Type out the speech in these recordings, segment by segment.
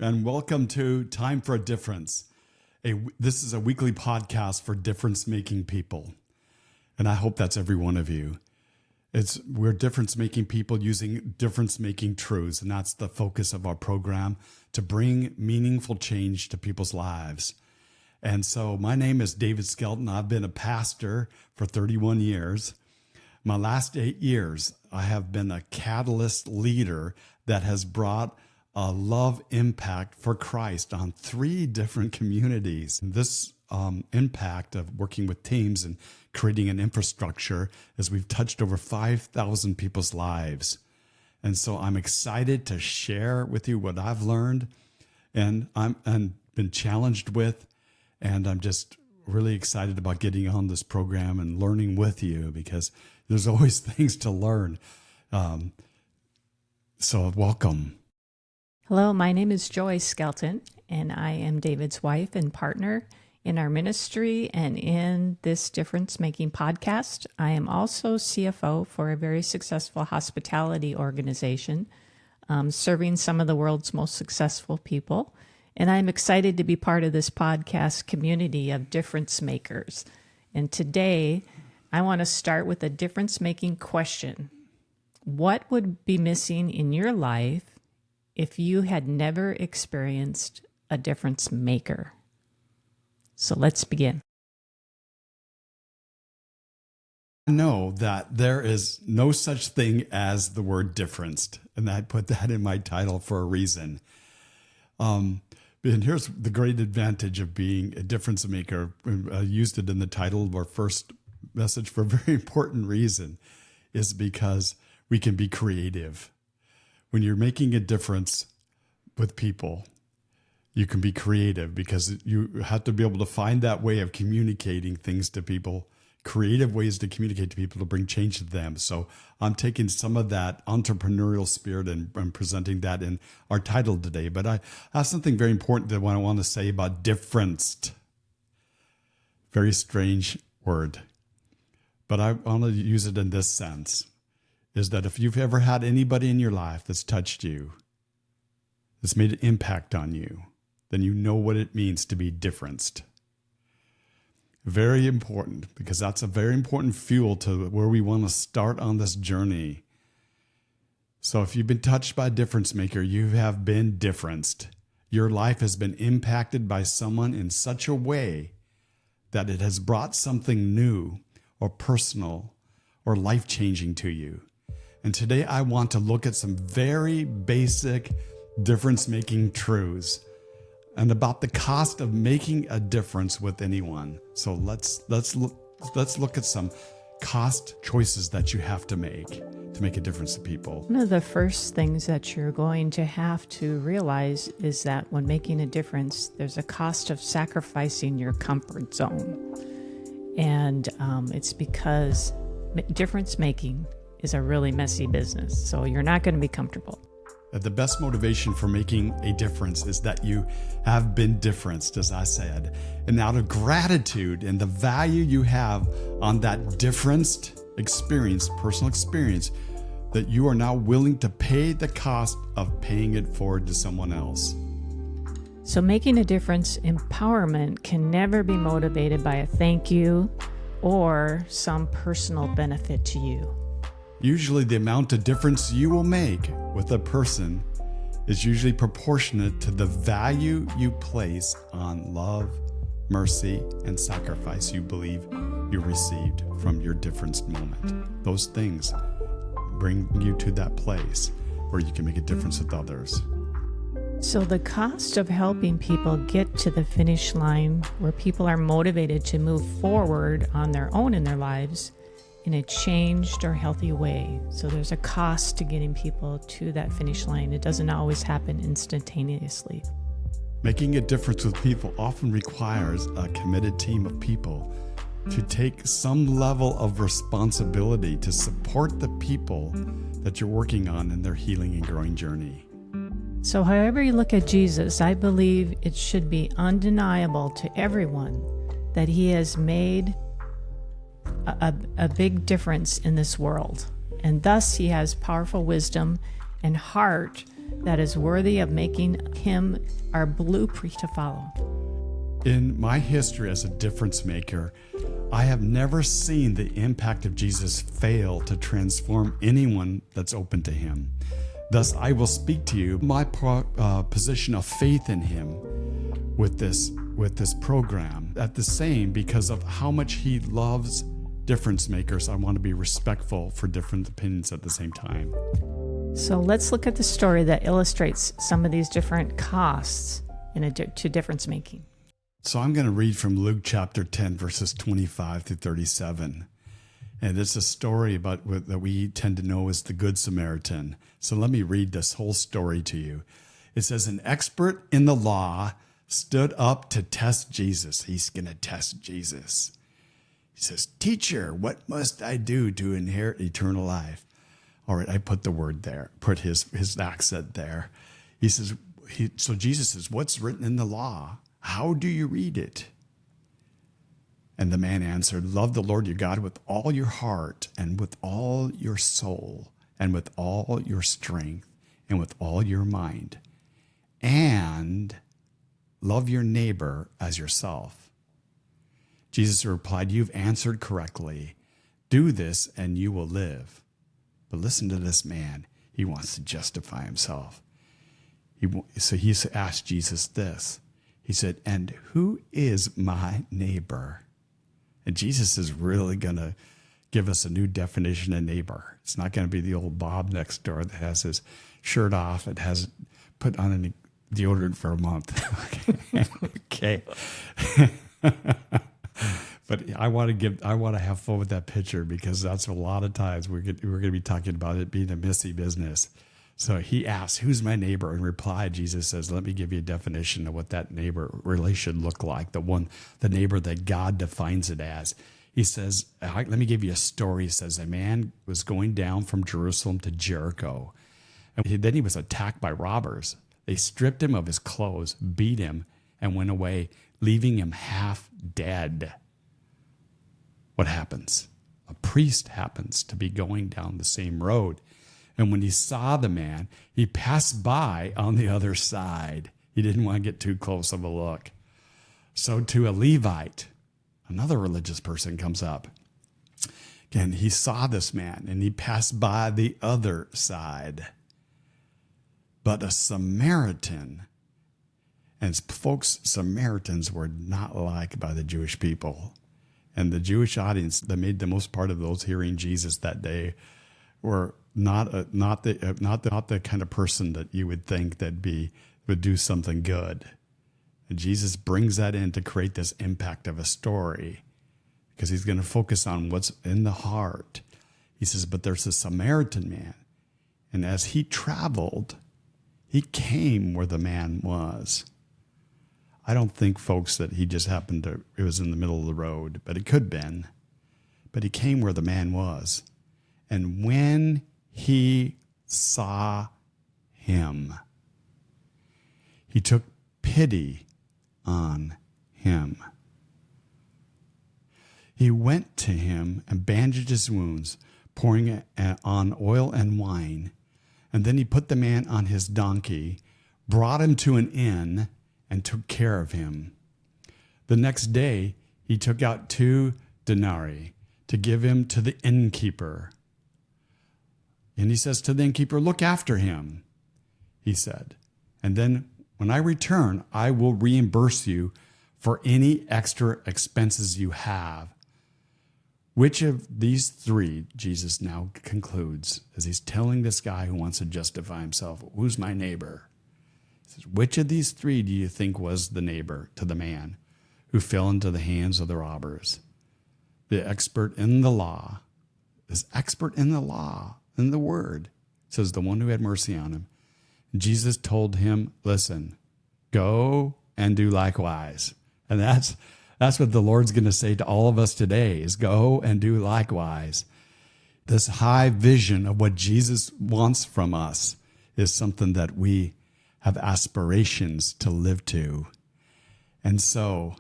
and welcome to Time for a Difference. This is a weekly podcast for difference-making people, and I hope that's every one of you. We're difference-making people using difference-making truths, and that's the focus of our program, to bring meaningful change to people's lives. And so my name is David Skelton. I've been a pastor for 31 years. My last 8 years, I have been a catalyst leader that has brought a love impact for Christ on 3 different communities. This impact of working with teams and creating an infrastructure as we've touched over 5,000 people's lives. And so I'm excited to share with you what I've learned and been challenged with. And I'm just really excited about getting on this program and learning with you because there's always things to learn. So welcome. Hello, my name is Joy Skelton, and I am David's wife and partner in our ministry and in this difference-making podcast. I am also CFO for a very successful hospitality organization, serving some of the world's most successful people. And I'm excited to be part of this podcast community of difference makers. And today, I want to start with a difference-making question. What would be missing in your life if you had never experienced a difference maker? So let's begin. I know that there is no such thing as the word differenced, and I put that in my title for a reason. And here's the great advantage of being a difference maker. I used it in the title of our first message for a very important reason, is because we can be creative. When you're making a difference with people, you can be creative because you have to be able to find that way of communicating things to people, creative ways to communicate to people to bring change to them. So I'm taking some of that entrepreneurial spirit and presenting that in our title today. But I have something very important that I want to say about differenced. Very strange word. But I want to use it in this sense, is that if you've ever had anybody in your life that's touched you, that's made an impact on you, then you know what it means to be differenced. Very important, because that's a very important fuel to where we want to start on this journey. So if you've been touched by a difference maker, you have been differenced. Your life has been impacted by someone in such a way that it has brought something new or personal or life-changing to you. And today I want to look at some very basic difference-making truths and about the cost of making a difference with anyone. So let's look at some cost choices that you have to make a difference to people. One of the first things that you're going to have to realize is that when making a difference, there's a cost of sacrificing your comfort zone. And it's because difference making is a really messy business. So you're not going to be comfortable. The best motivation for making a difference is that you have been differenced, as I said. And out of gratitude and the value you have on that differenced experience, personal experience, that you are now willing to pay the cost of paying it forward to someone else. So making a difference, empowerment can never be motivated by a thank you or some personal benefit to you. Usually the amount of difference you will make with a person is usually proportionate to the value you place on love, mercy, and sacrifice you believe you received from your difference moment. Those things bring you to that place where you can make a difference with others. So the cost of helping people get to the finish line where people are motivated to move forward on their own in their lives in a changed or healthy way. So there's a cost to getting people to that finish line. It doesn't always happen instantaneously. Making a difference with people often requires a committed team of people to take some level of responsibility to support the people that you're working on in their healing and growing journey. So however you look at Jesus, I believe it should be undeniable to everyone that he has made a big difference in this world. And thus he has powerful wisdom and heart that is worthy of making him our blueprint to follow. In my history as a difference maker, I have never seen the impact of Jesus fail to transform anyone that's open to him. Thus, I will speak to you my position of faith in him with this program. At the same, because of how much he loves difference makers, I want to be respectful for different opinions at the same time. So let's look at the story that illustrates some of these different costs to difference making. So I'm going to read from Luke chapter 10, verses 25 through 37. And it's a story about that we tend to know as the Good Samaritan. So let me read this whole story to you. It says, an expert in the law stood up to test Jesus. He's going to test Jesus. He says, teacher, what must I do to inherit eternal life? All right, I put the word there, put his accent there. He says, so Jesus says, what's written in the law? How do you read it? And the man answered, love the Lord your God with all your heart and with all your soul and with all your strength and with all your mind, and love your neighbor as yourself. Jesus replied, you've answered correctly. Do this and you will live. But listen to this man. He wants to justify himself. So he asked Jesus this. He said, and who is my neighbor? And Jesus is really going to give us a new definition of neighbor. It's not going to be the old Bob next door that has his shirt off and has put on any deodorant for a month. Okay. But I want to have fun with that picture, because that's a lot of times we're going to be talking about it being a messy business. So he asks, who's my neighbor? In reply, Jesus says, let me give you a definition of what that neighbor really should look like, the neighbor that God defines it as. He says, let me give you a story. He says, a man was going down from Jerusalem to Jericho, and then he was attacked by robbers. They stripped him of his clothes, beat him, and went away, leaving him half dead. What happens? A priest happens to be going down the same road. And when he saw the man, he passed by on the other side. He didn't want to get too close of a look. So to a Levite, another religious person, comes up. Again, he saw this man and he passed by the other side. But a Samaritan, and folks, Samaritans were not liked by the Jewish people. And the Jewish audience that made the most part of those hearing Jesus that day were not the kind of person that you would think would do something good. And Jesus brings that in to create this impact of a story, because he's going to focus on what's in the heart. He says, but there's a Samaritan man, and as he traveled, he came where the man was. I don't think, folks, that he just it was in the middle of the road, but it could have been. But he came where the man was. And when he saw him, he took pity on him. He went to him and bandaged his wounds, pouring on oil and wine. And then he put the man on his donkey, brought him to an inn, and took care of him. The next day, he took out 2 denarii to give him to the innkeeper. And he says to the innkeeper, look after him, he said. And then when I return, I will reimburse you for any extra expenses you have. Which of these 3, Jesus now concludes, as he's telling this guy who wants to justify himself, who's my neighbor? He says, which of these 3 do you think was the neighbor to the man who fell into the hands of the robbers? The expert in the law, in the word, says the one who had mercy on him. Jesus told him, listen, go and do likewise. And that's what the Lord's going to say to all of us today, is go and do likewise. This high vision of what Jesus wants from us is something that we have aspirations to live to. And so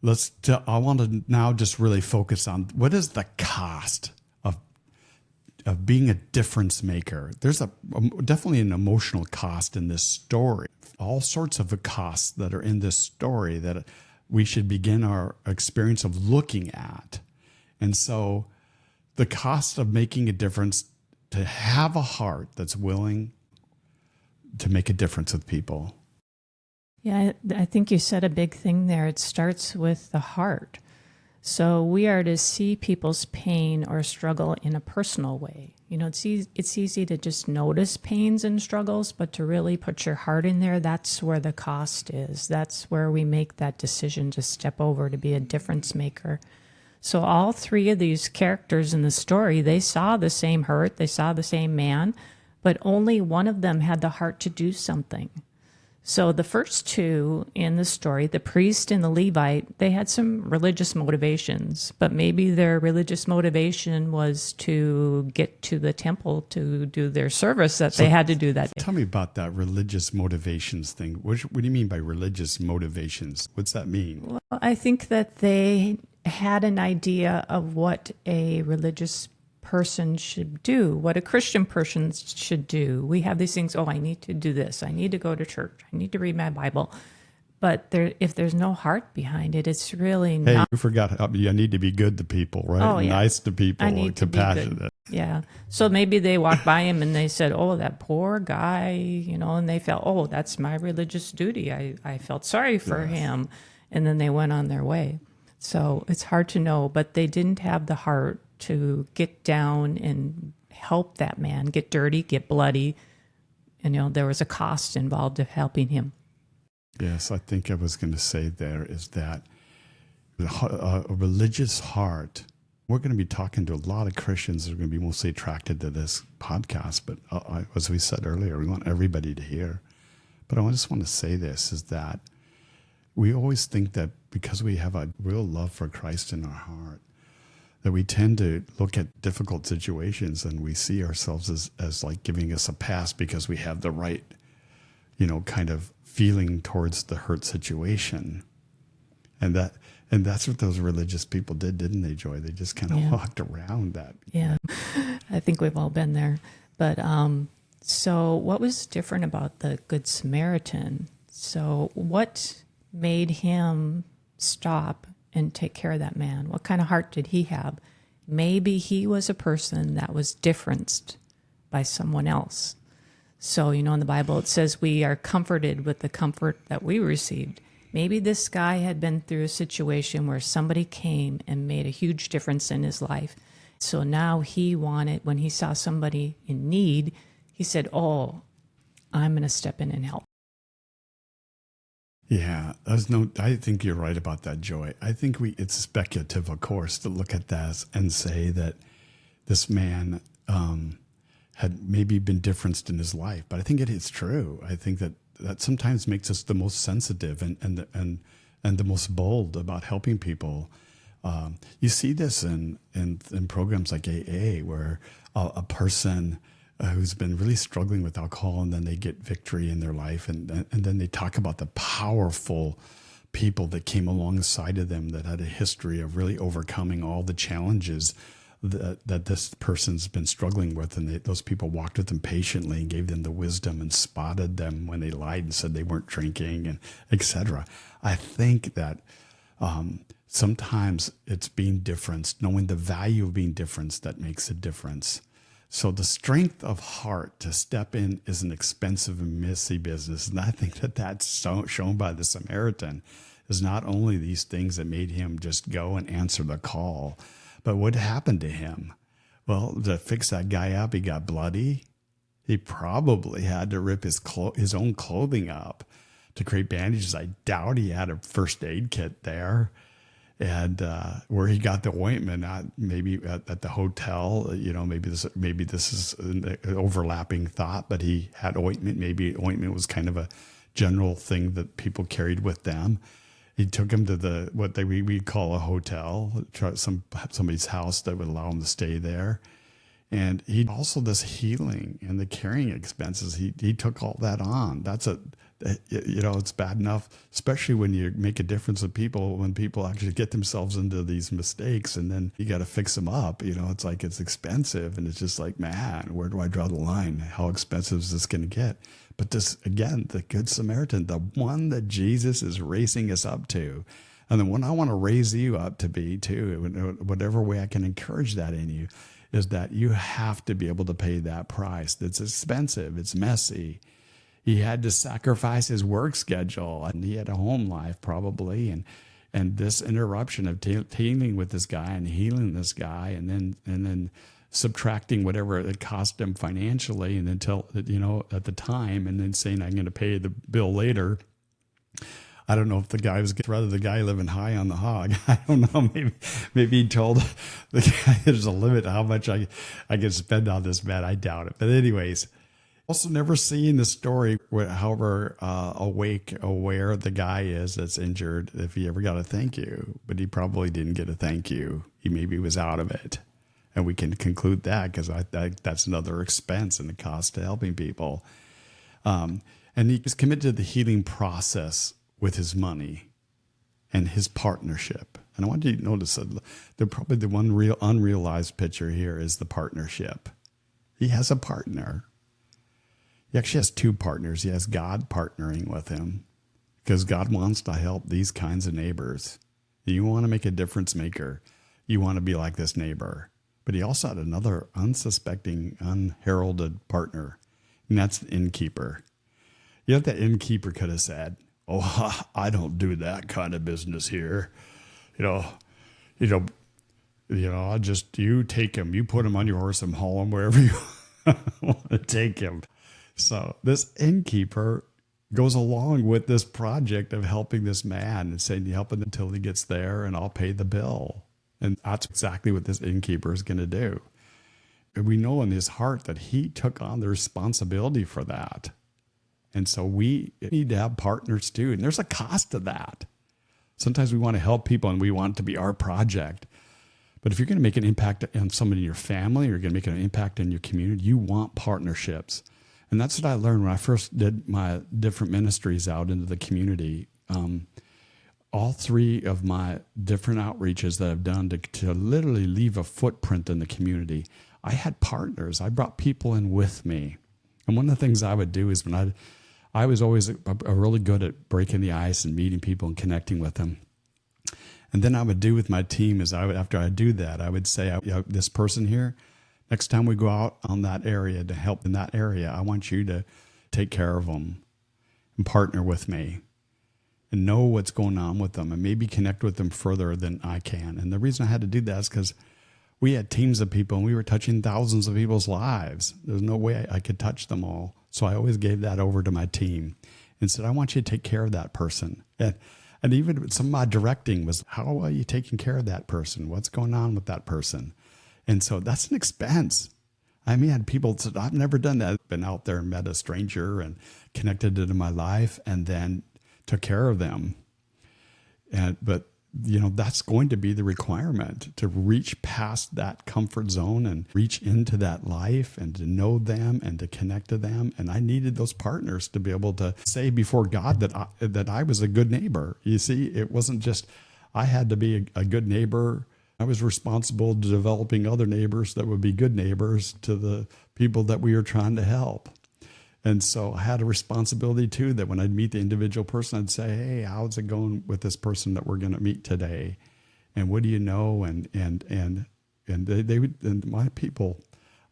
I want to now just really focus on what is the cost of of being a difference maker. There's definitely an emotional cost in this story. All sorts of costs that are in this story that we should begin our experience of looking at. And so the cost of making a difference, to have a heart that's willing to make a difference with people. Yeah, I think you said a big thing there. It starts with the heart. So we are to see people's pain or struggle in a personal way. You know, it's easy to just notice pains and struggles, but to really put your heart in there, that's where the cost is. That's where we make that decision to step over to be a difference maker. So all three of these characters in the story, they saw the same hurt, they saw the same man, but only one of them had the heart to do something. So the first two in the story, the priest and the Levite, they had some religious motivations, but maybe their religious motivation was to get to the temple to do their service that they had to do that day. Tell me about that religious motivations thing. What do you mean by religious motivations? What's that mean? Well, I think that they had an idea of what a religious person should do, what a Christian person should do. We have these things, I need to do this. I need to go to church. I need to read my Bible. But if there's no heart behind it, it's really not. Hey, you forgot, I need to be good to people, right? Oh, yeah. Nice to people, I need to be good. Yeah. So maybe they walked by him and they said, that poor guy, and they felt, that's my religious duty. I felt sorry for him. And then they went on their way. So it's hard to know, but they didn't have the heart to get down and help that man, get dirty, get bloody. And, there was a cost involved of helping him. Yes, I think I was going to say there is that a religious heart. We're going to be talking to a lot of Christians that are going to be mostly attracted to this podcast, but as we said earlier, we want everybody to hear. But I just want to say this, is that we always think that because we have a real love for Christ in our heart, that we tend to look at difficult situations and we see ourselves as like giving us a pass because we have the right, kind of feeling towards the hurt situation. And that's what those religious people did, didn't they, Joy? They just kind of walked around that. Yeah, I think we've all been there. But so what was different about the Good Samaritan? So what made him stop and take care of that man? What kind of heart did he have? Maybe he was a person that was differenced by someone else. So, in the Bible, it says we are comforted with the comfort that we received. Maybe this guy had been through a situation where somebody came and made a huge difference in his life. So now he wanted, when he saw somebody in need, he said, I'm going to step in and help. Yeah, I think you're right about that, Joy. I think it's speculative, of course, to look at that and say that this man had maybe been differenced in his life, but I think it is true. I think that sometimes makes us the most sensitive and the most bold about helping people. You see this in programs like AA, where a person who's been really struggling with alcohol, and then they get victory in their life, and then they talk about the powerful people that came alongside of them that had a history of really overcoming all the challenges that this person's been struggling with, and those people walked with them patiently and gave them the wisdom and spotted them when they lied and said they weren't drinking, and etc. I think that sometimes it's being different, knowing the value of being different, that makes a difference. So the strength of heart to step in is an expensive and messy business. And I think that's shown by the Samaritan, is not only these things that made him just go and answer the call, but what happened to him? Well, to fix that guy up, he got bloody. He probably had to rip his own clothing up to create bandages. I doubt he had a first aid kit there. And where he got the ointment, maybe at the hotel, maybe this is an overlapping thought, but he had ointment. Maybe ointment was kind of a general thing that people carried with them. He took him to what we call a hotel, somebody's house that would allow him to stay there. And he also this healing and the carrying expenses. He took all that on. It's bad enough, especially when you make a difference with people, when people actually get themselves into these mistakes and then you got to fix them up. It's like, it's expensive, and it's just like, man, where do I draw the line? How expensive is this going to get? But this, again, the Good Samaritan, the one that Jesus is raising us up to, and the one I want to raise you up to be too, whatever way I can encourage that in you, is that you have to be able to pay that price. It's expensive. It's messy. He had to sacrifice his work schedule, and he had a home life probably. And this interruption of dealing with this guy and healing this guy, and then subtracting whatever it cost him financially, and until, at the time, and then saying, I'm going to pay the bill later. I don't know if the guy was rather the guy living high on the hog. I don't know. Maybe he told the guy there's a limit to how much I can spend on this man. I doubt it. But anyways, also never seen the story, however aware the guy is that's injured, if he ever got a thank you. But he probably didn't get a thank you. He maybe was out of it. And we can conclude that, because that's another expense and the cost to helping people. And he was committed to the healing process with his money and his partnership. And I want you to notice that probably the one real unrealized picture here is the partnership. He has a partner. He actually has two partners. He has God partnering with him, because God wants to help these kinds of neighbors. You want to make a difference maker. You want to be like this neighbor. But he also had another unsuspecting, unheralded partner, and that's the innkeeper. That innkeeper could have said, oh, I don't do that kind of business here. I just, you take him, you put him on your horse and haul him wherever you want to take him. So this innkeeper goes along with this project of helping this man and saying, you help him until he gets there and I'll pay the bill. And that's exactly what this innkeeper is going to do. And we know in his heart that he took on the responsibility for that. And so we need to have partners too. And there's a cost to that. Sometimes we want to help people and we want it to be our project. But if you're going to make an impact on somebody in your family, or you're going to make an impact in your community, you want partnerships. And that's what I learned when I first did my different ministries out into the community. All three of my different outreaches that I've done to literally leave a footprint in the community, I had partners. I brought people in with me. And one of the things I would do is when I was always really good at breaking the ice and meeting people and connecting with them. And then I would do with my team is after I do that, I would say, this person here, next time we go out on that area to help in that area, I want you to take care of them and partner with me and know what's going on with them and maybe connect with them further than I can. And the reason I had to do that is because we had teams of people and we were touching thousands of people's lives. There's no way I could touch them all. So I always gave that over to my team and said, I want you to take care of that person. And even some of my directing was, how are you taking care of that person? What's going on with that person? And so that's an expense. I had people said, I've never done that. I've been out there and met a stranger and connected into my life and then took care of them. But that's going to be the requirement, to reach past that comfort zone and reach into that life and to know them and to connect to them. And I needed those partners to be able to say before God that I was a good neighbor. You see, it wasn't just, I had to be a good neighbor. I was responsible to developing other neighbors that would be good neighbors to the people that we were trying to help. And so I had a responsibility too, that when I'd meet the individual person, I'd say, hey, how's it going with this person that we're going to meet today? And what do you know? And they would, and my people,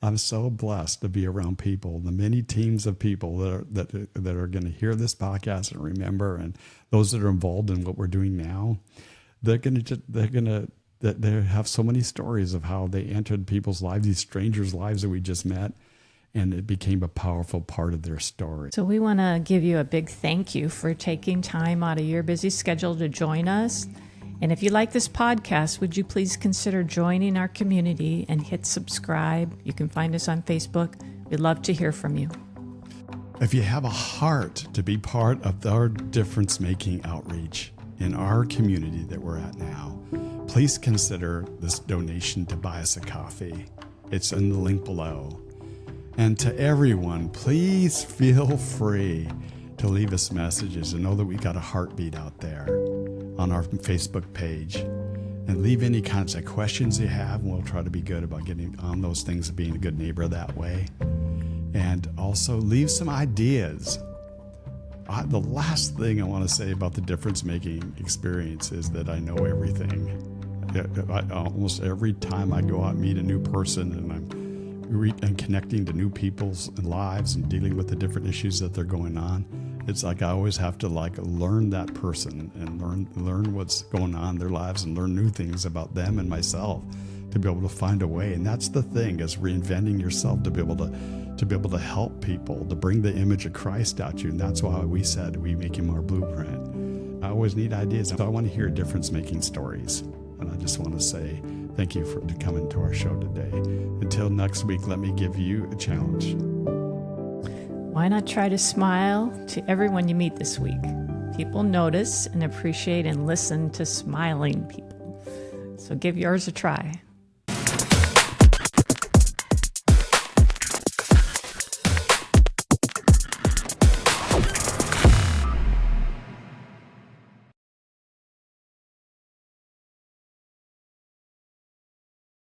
I'm so blessed to be around people, the many teams of people that are going to hear this podcast and remember, and those that are involved in what we're doing now, they have so many stories of how they entered people's lives, these strangers' lives that we just met. And it became a powerful part of their story. So we want to give you a big thank you for taking time out of your busy schedule to join us. And if you like this podcast, would you please consider joining our community and hit subscribe? You can find us on Facebook. We'd love to hear from you. If you have a heart to be part of our difference-making outreach in our community that we're at now, please consider this donation to buy us a coffee. It's in the link below. And to everyone, please feel free to leave us messages and know that we got a heartbeat out there on our Facebook page. And leave any kinds of questions you have, and we'll try to be good about getting on those things and being a good neighbor that way. And also leave some ideas. The last thing I want to say about the difference-making experience is that I know everything. Almost every time I go out and meet a new person and I'm connecting to new people's lives and dealing with the different issues that they're going on, it's like I always have to learn that person and learn what's going on in their lives and learn new things about them and myself to be able to find a way. And that's the thing, is reinventing yourself to be able to help people, to bring the image of Christ out you. And that's why we said we make him our blueprint. I always need ideas. So I want to hear difference-making stories. And I just want to say thank you for coming to our show today. Until next week, let me give you a challenge. Why not try to smile to everyone you meet this week? People notice and appreciate and listen to smiling people. So give yours a try.